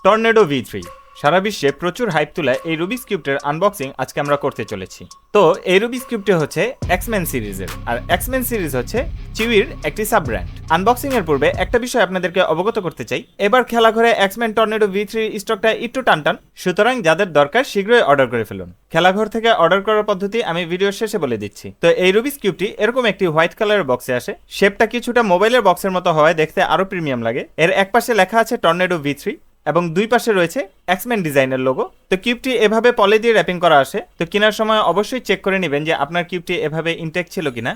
Tornado V3 সারা বিশ্বে প্রচুর hype তোলা এই রুবিক্স কিউবটার আনবক্সিং আজকে আমরা করতে চলেছি। তো এই রুবিক্স কিউবটি হচ্ছে এক্সম্যান সিরিজের, আর এক্সম্যান সিরিজ হচ্ছে কিউইর একটি সাব ব্র্যান্ড। আনবক্সিং এর পূর্বে একটা বিষয় আপনাদেরকে অবগত করতে চাই, এবার খেলাঘরে এক্সম্যান টর্নেডো V3 স্টকটা একটু টানটান, সুতরাং যাদের দরকার শীঘ্রই অর্ডার করে ফেলুন। খেলাঘর থেকে অর্ডার করার পদ্ধতি আমি ভিডিওর শেষে বলে দিচ্ছি। তো এই রুবিক্স কিউবটি এরকম একটি হোয়াইট কালারের বক্সে আসে, শেপটা কিছুটা মোবাইলের বক্সের মতো হওয়ায় দেখতে আরো প্রিমিয়াম লাগে। এর এক পাশে লেখা আছে টর্নেডো V3 এবং দুই পাশে রয়েছে এক্সম্যান ডিজাইনের লোগো। তো কিউবটি এভাবে পলি দিয়ে র্যাপিং করা আসে, তো কেনার সময় অবশ্যই চেক করে নেবেন যে আপনার কিউবটি এভাবে ইনটেক ছিল কিনা।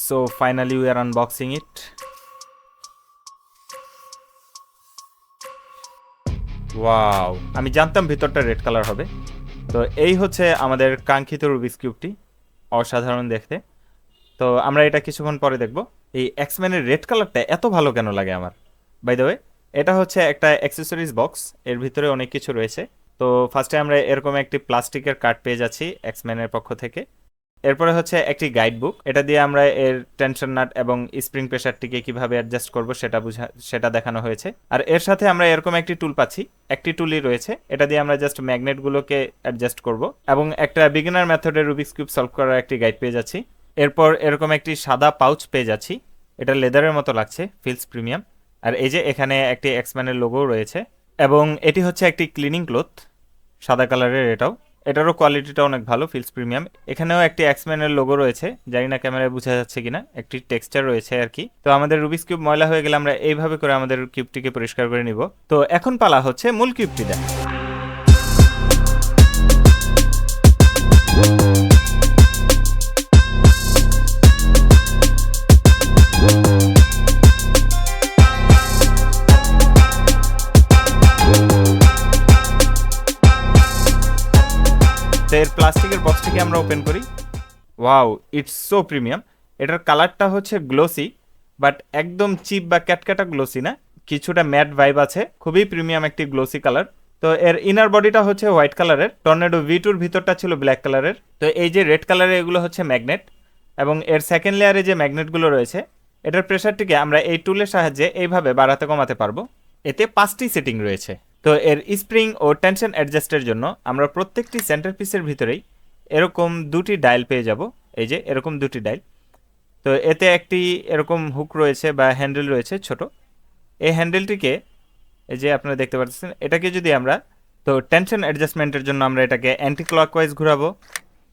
So finally we are unboxing it. Wow, আমি জানতাম ভিতরটা রেড কালার হবে। তো এই হচ্ছে আমাদের কাঙ্ক্ষিত রুবিক্স কিউবটি, অসাধারণ দেখতে। তো আমরা এটা কিছুক্ষণ পরে দেখব। এই এক্সম্যানের রেড কালারটা এত ভালো কেন লাগে আমার। বাই দ্য ওয়ে, এটা হচ্ছে একটা অ্যাক্সেসরিজ বক্স, এর ভিতরে অনেক কিছু রয়েছে। তো ফার্স্টে আমরা এরকম একটি প্লাস্টিকের কার্ড পেয়ে যাচ্ছি এক্সম্যানের পক্ষ থেকে। এরপরে হচ্ছে একটি গাইড বুক, এটা দিয়ে আমরা এর টেনশন নাট এবং স্প্রিং প্রেসারটিকে কিভাবে অ্যাডজাস্ট করব সেটা দেখানো হয়েছে। আর এর সাথে আমরা এরকম একটি টুল পাচ্ছি, একটি টুলই রয়েছে, এটা দিয়ে আমরা জাস্ট ম্যাগনেটগুলোকে অ্যাডজাস্ট করব এবং একটা বিগিনার মেথডের রুবিক্স কিউব সলভ করার একটি গাইড পেয়ে যাচ্ছি। এরপর এরকম একটি সাদা পাউচ পেয়ে যাচ্ছি, এটা লেদারের মতো লাগছে, ফিলস প্রিমিয়াম। আর এই যে এখানে একটি এক্সম্যানের লোগো রয়েছে এবং এটি হচ্ছে একটি ক্লিনিং ক্লথ, সাদা কালারের। এটারও কোয়ালিটিটা অনেক ভালো, ফিলস প্রিমিয়াম। এখানেও একটি এক্সম্যানের লোগো রয়েছে, জানি না ক্যামেরায় বোঝা যাচ্ছে কিনা, একটি টেক্সচার রয়েছে আর কি। তো আমাদের রুবিক্স কিউব ময়লা হয়ে গেলে আমরা এইভাবে করে আমাদের কিউবটিকে পরিষ্কার করে নিব। তো এখন পালা হচ্ছে মূল কিউবটি দেখা। এর প্লাস্টিকের বক্সটিকে আমরা ওপেন করি। Wow, it's so premium. এটার কালারটা হচ্ছে গ্লোসি, বাট একদম চিপ বা ক্যাটক্যাটা গ্লোসি না, কিছুটা ম্যাট ভাইব আছে, খুবই প্রিমিয়াম একটি গ্লোসি কালার। তো এর ইনার বডিটা হচ্ছে হোয়াইট কালারের, টর্নেডো V2-র ভিতরটা ছিল ব্ল্যাক কালারের। তো এই যে রেড কালারের এগুলো হচ্ছে ম্যাগনেট, এবং এর সেকেন্ড লেয়ারে যে ম্যাগনেটগুলো রয়েছে এটার প্রেসারটিকে আমরা এই টুলের সাহায্যে এইভাবে বাড়াতে কমাতে পারবো। এতে 5টি সেটিং রয়েছে। তো এর স্প্রিং ও টেনশন অ্যাডজাস্টের জন্য আমরা প্রত্যেকটি সেন্টার পিসের ভিতরেই এরকম দুটি ডায়াল পেয়ে যাব, এই যে এরকম দুটি ডায়াল। তো এতে একটি এরকম হুক রয়েছে বা হ্যান্ডেল রয়েছে ছোট, এই হ্যান্ডেলটিকে এই যে আপনারা দেখতে পাচ্ছেন, এটাকে যদি আমরা তো টেনশন অ্যাডজাস্টমেন্টের জন্য আমরা এটাকে অ্যান্টি ক্লকওয়াইজ ঘোরাবো।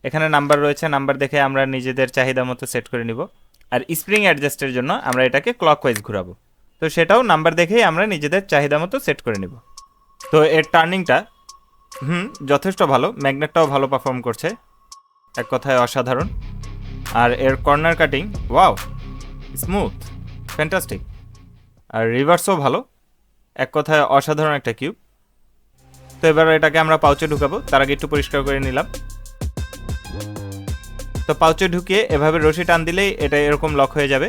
এখানে নাম্বার রয়েছে, নাম্বার দেখে আমরা নিজেদের চাহিদা মতো সেট করে নিব। আর স্প্রিং অ্যাডজাস্টের জন্য আমরা এটাকে ক্লকওয়াইজ ঘোরাবো, তো সেটাও নাম্বার দেখেই আমরা নিজেদের চাহিদা মতো সেট করে নিব। তো এর টার্নিংটা যথেষ্ট ভালো, ম্যাগনেটটাও ভালো পারফর্ম করছে, এক কথায় অসাধারণ। আর এর corner cutting wow, smooth, fantastic. আর রিভার্সও ভালো, এক কথায় অসাধারণ একটা কিউব। তো এবার এটাকে আমরা পাউচে ঢুকাবো, তার আগে একটু পরিষ্কার করে নিলাম। তো পাউচে ঢুকিয়ে এভাবে রশি টান দিলেই এটা এরকম লক হয়ে যাবে।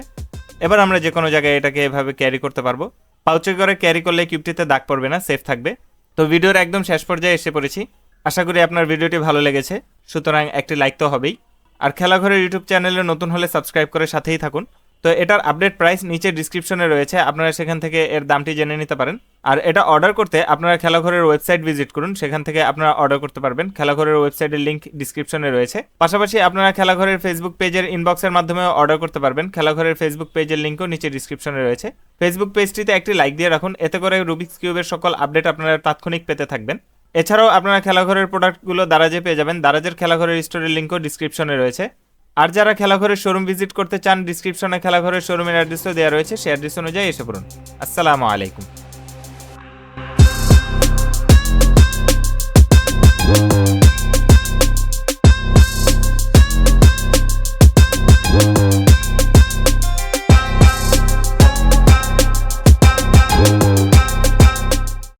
এবার আমরা যে কোনো জায়গায় এটাকে এভাবে ক্যারি করতে পারবো। পাউচে করে ক্যারি করলে কিউবটিতে দাগ পড়বে না, সেফ থাকবে। তো ভিডিওর একদম শেষ পর্যায়ে এসে পড়েছি, আশা করি আপনার ভিডিওটি ভালো লেগেছে, সুতরাং একটি লাইক তো হবেই। আর খেলাঘরের ইউটিউব চ্যানেলে নতুন হলে সাবস্ক্রাইব করে সাথেই থাকুন। তো এটার আপডেট প্রাইস নিচে ডিসক্রিপশনে রয়েছে, আপনারা সেখান থেকে এর দামটি জেনে নিতে পারেন। আর এটা অর্ডার করতে আপনারা খেলাঘরের ওয়েবসাইট ভিজিট করুন, সেখান থেকে আপনারা অর্ডার করতে পারবেন। খেলাঘরের ওয়েবসাইটের লিঙ্ক ডিসক্রিপশনে রয়েছে। পাশাপাশি আপনারা খেলাঘরের ফেসবুক পেজের ইনবক্সের মাধ্যমেও অর্ডার করতে পারবেন, খেলাঘরের ফেসবুক পেজের লিঙ্কও নিচে ডিসক্রিপশনে রয়েছে। ফেসবুক পেজটিতে একটি লাইক দিয়ে রাখুন, এতে করে রুবিক্স কিউবের সকল আপডেট আপনারা তাৎক্ষণিক পেতে থাকবেন। এছাড়াও আপনারা খেলাঘরের প্রোডাক্টগুলো দারাজে পেয়ে যাবেন, দারাজের খেলাঘরের স্টোরের লিঙ্কও ডিসক্রিপশনে রয়েছে। আর যারা খেলাঘরের শোরুম ভিজিট করতে চান, ডিসক্রিপশনে খেলাঘরের শোরুমের অ্যাড্রেসও দেওয়া রয়েছে, সেই অ্যাড্রেস অনুযায়ী এসে পড়ুন। আসসালামু আলাইকুম।